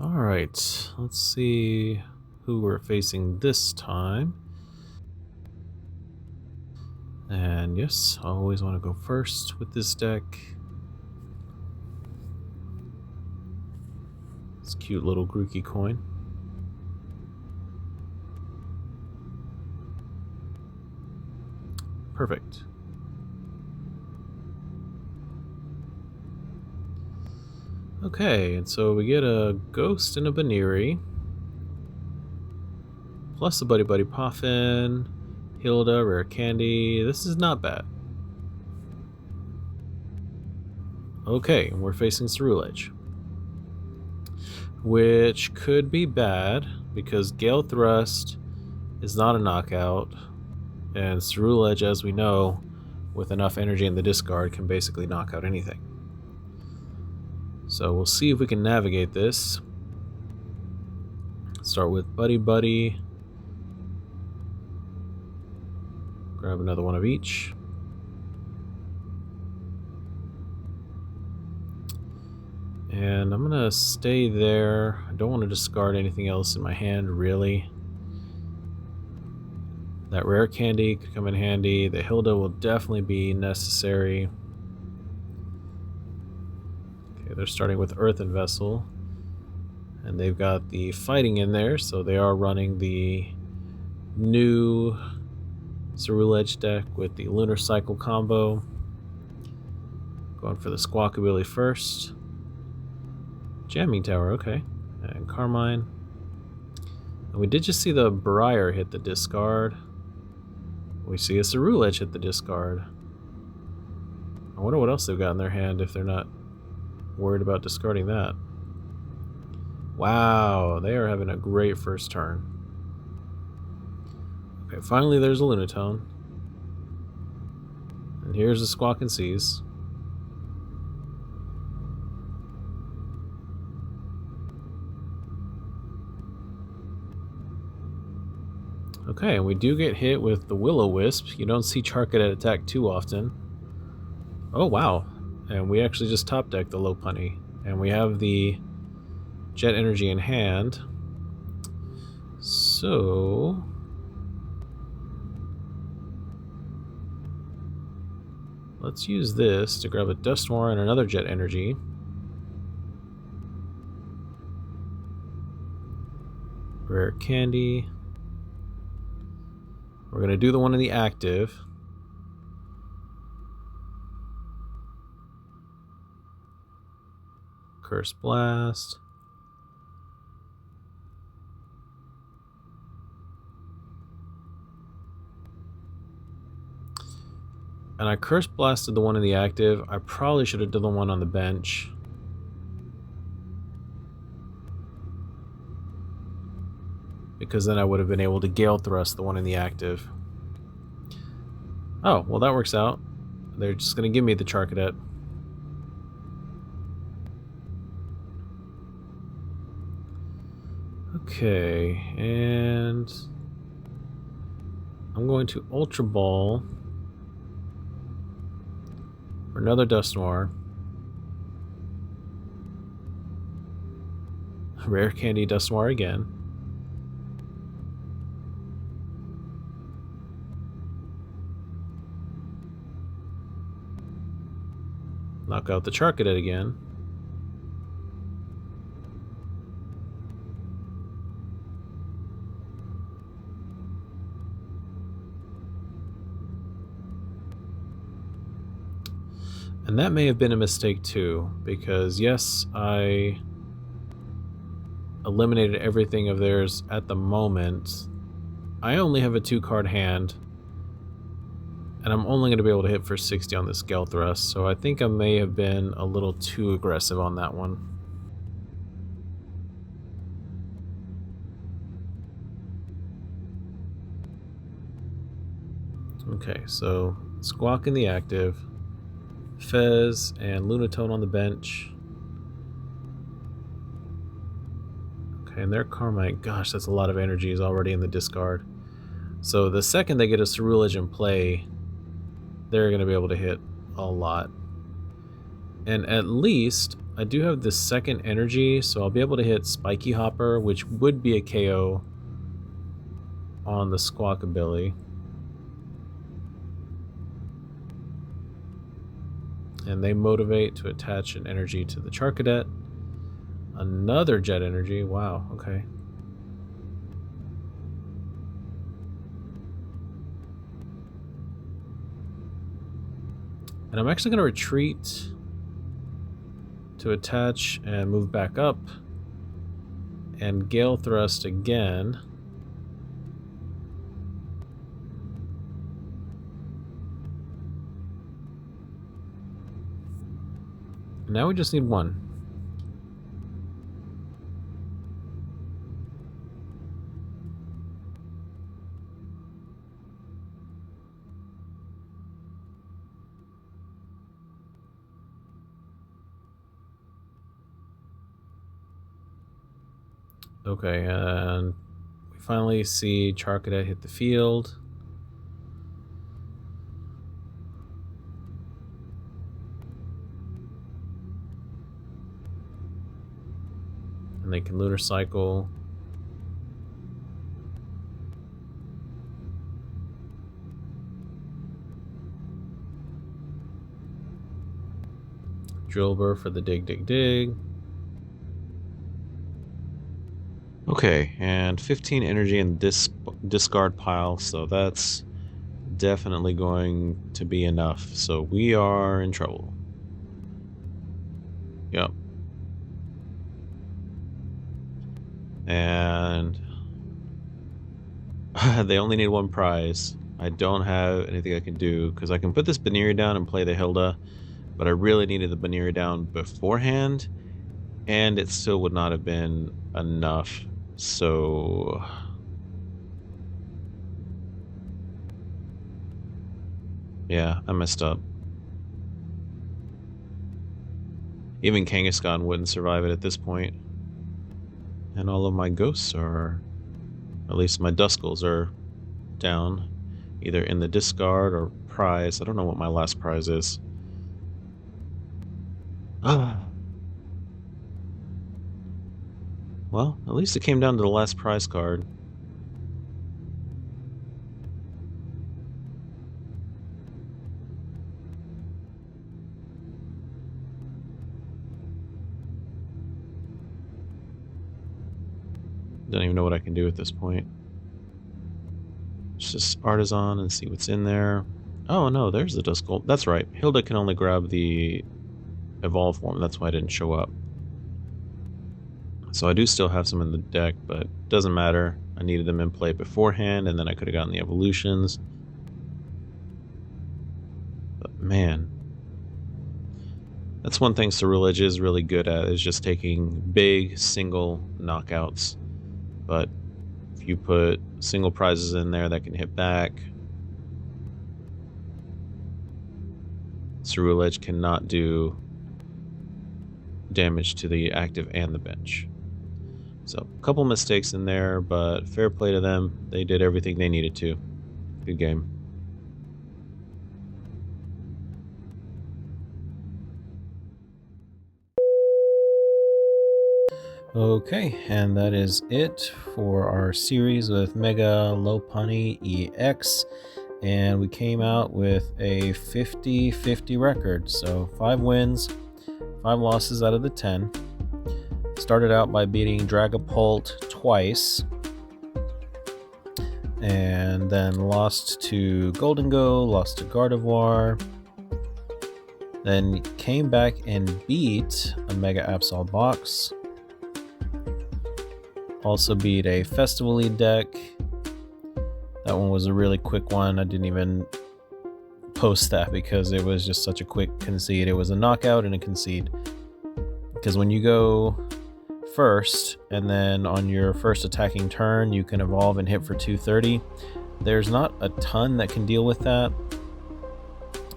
Alright, let's see who we're facing this time. And yes, I always want to go first with this deck. This cute little Grookey coin. Perfect. Okay, and so we get a Ghost and a Baniri. Plus a Buddy Buddy Poffin, Hilda, Rare Candy. This is not bad. Okay, we're facing Ceruledge. Which could be bad, because Gale Thrust is not a knockout. And Ceruledge, as we know, with enough energy in the discard, can basically knock out anything. So we'll see if we can navigate this. Start with Buddy Buddy. Grab another one of each. And I'm gonna stay there. I don't want to discard anything else in my hand, really. That Rare Candy could come in handy. The Hilda will definitely be necessary. Okay, they're starting with Earthen Vessel. And they've got the Fighting in there, so they are running the new Ceruledge deck with the Lunar Cycle combo. Going for the Squawkabilly first. Jamming Tower, okay. And Carmine. And we did just see the Briar hit the discard. We see a Ceruledge hit the discard. I wonder what else they've got in their hand if they're not worried about discarding that. Wow, they are having a great first turn. Okay, finally there's a Lunatone. And here's the Squawkin' Seas. Okay, and we do get hit with the Will-O-Wisp. You don't see Charcadet attack too often. Oh, wow. And we actually just top decked the Lopunny. And we have the Jet Energy in hand. So let's use this to grab a Dusknoir and another Jet Energy. Rare Candy. We're going to do the one in the active. Curse Blast. And I Curse Blasted the one in the active. I probably should have done the one on the bench. Because then I would have been able to Gale Thrust the one in the active. Oh, well that works out. They're just going to give me the Charcadet. Okay, and I'm going to Ultra Ball for another Dusknoir. Rare Candy Dusknoir again. Knock out the Charcadet again. And that may have been a mistake too, because yes, I eliminated everything of theirs at the moment. I only have a 2-card hand, and I'm only going to be able to hit for 60 on this Gale Thrust, so I think I may have been a little too aggressive on that one. Okay, so Squawk in the active, Fez and Lunatone on the bench. Okay, and their Carmine, gosh, that's a lot of energy is already in the discard. So the second they get a Ceruledge in play, they're going to be able to hit a lot. And at least I do have the second energy, so I'll be able to hit Spiky Hopper, which would be a KO on the Squawkabilly. And they motivate to attach an energy to the Charcadet. Another jet energy. Wow, okay. And I'm actually going to retreat to attach and move back up. And Gale Thrust again. Now we just need one. Okay, and we finally see Charcadet hit the field. And they can Lunar Cycle. Drillbur for the dig, dig, dig. Okay, and 15 energy in this discard pile, so that's definitely going to be enough. So we are in trouble. Yep. And they only need one prize. I don't have anything I can do, because I can put this Baniri down and play the Hilda, but I really needed the Baniri down beforehand, and it still would not have been enough. So yeah, I messed up. Even Kangaskhan wouldn't survive it at this point. And all of my ghosts are, at least my Duskulls are down, either in the discard or prize. I don't know what my last prize is. Well, at least it came down to the last prize card. Don't even know what I can do at this point. Let's just Artisan and see what's in there. Oh no, there's the Duskull. That's right. Hilda can only grab the Evolve form. That's why I didn't show up. So I do still have some in the deck, but it doesn't matter. I needed them in play beforehand, and then I could have gotten the evolutions. But man, that's one thing Ceruledge is really good at, is just taking big single knockouts. But if you put single prizes in there that can hit back, Ceruledge cannot do damage to the active and the bench. So, a couple mistakes in there, but fair play to them. They did everything they needed to. Good game. Okay, and that is it for our series with Mega Lopunny EX. And we came out with a 50-50 record. So 5 wins, 5 losses out of the 10. Started out by beating Dragapult twice, and then lost to Goldengo, lost to Gardevoir, then came back and beat a Mega Absol box, also beat a Festival Lead deck. That one was a really quick one. I didn't even post that because it was just such a quick concede. It was a knockout and a concede, because when you go first, and then on your first attacking turn you can evolve and hit for 230. There's not a ton that can deal with that,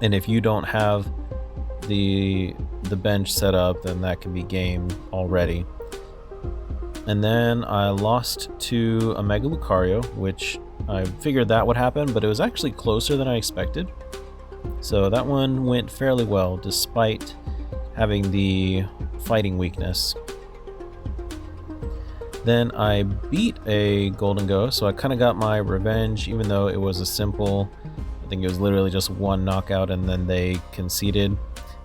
and if you don't have the bench set up, then that can be game already. And then I lost to a Mega Lucario, which I figured that would happen, but it was actually closer than I expected. So that one went fairly well, despite having the fighting weakness. Then I beat a Golden Ghost, so I kind of got my revenge, even though it was a simple, I think it was literally just one knockout and then they conceded.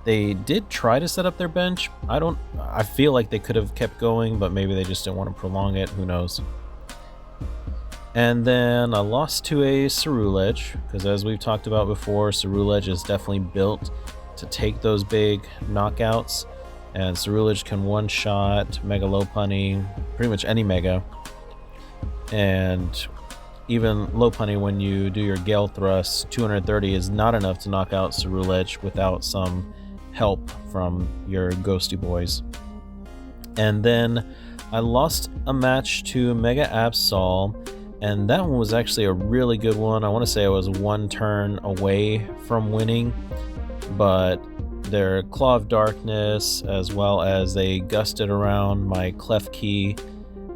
They did try to set up their bench. I feel like they could have kept going, but maybe they just didn't want to prolong it, who knows. And then I lost to a Ceruledge, because as we've talked about before, Ceruledge is definitely built to take those big knockouts. And Ceruledge can one-shot Mega Lopunny, pretty much any Mega. And even Lopunny, when you do your Gale Thrust, 230 is not enough to knock out Ceruledge without some help from your Ghosty Boys. And then I lost a match to Mega Absol, and that one was actually a really good one. I want to say I was one turn away from winning, but their Claw of Darkness, as well as they gusted around my Clef Key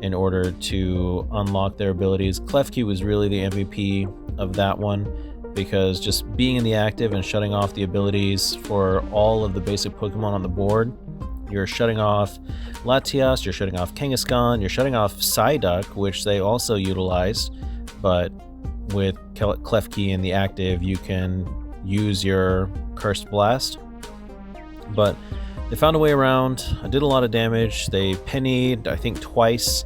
in order to unlock their abilities. Clef Key was really the MVP of that one, because just being in the active and shutting off the abilities for all of the basic Pokemon on the board, you're shutting off Latias, you're shutting off Kangaskhan, you're shutting off Psyduck, which they also utilized, but with Clef Key in the active, you can use your Cursed Blast. But they found a way around. I did a lot of damage. They pennied, I think, twice.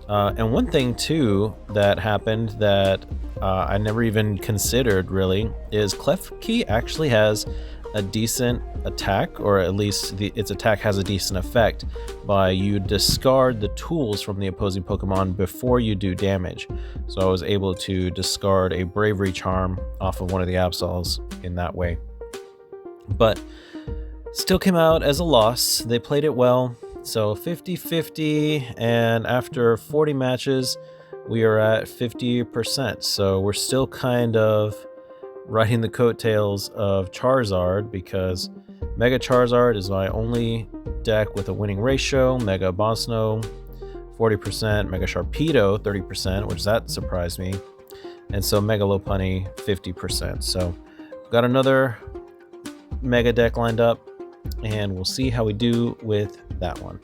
And one thing, too, that happened that I never even considered, really, is Clef Key actually has a decent attack, or at least its attack has a decent effect by you discard the tools from the opposing Pokemon before you do damage. So I was able to discard a Bravery Charm off of one of the Absols in that way. But still came out as a loss. They played it well, so 50-50, and after 40 matches, we are at 50%. So we're still kind of riding the coattails of Charizard, because Mega Charizard is my only deck with a winning ratio. Mega Bosno, 40%, Mega Sharpedo, 30%, which that surprised me, and so Mega Lopunny, 50%. So got another Mega deck lined up, and we'll see how we do with that one.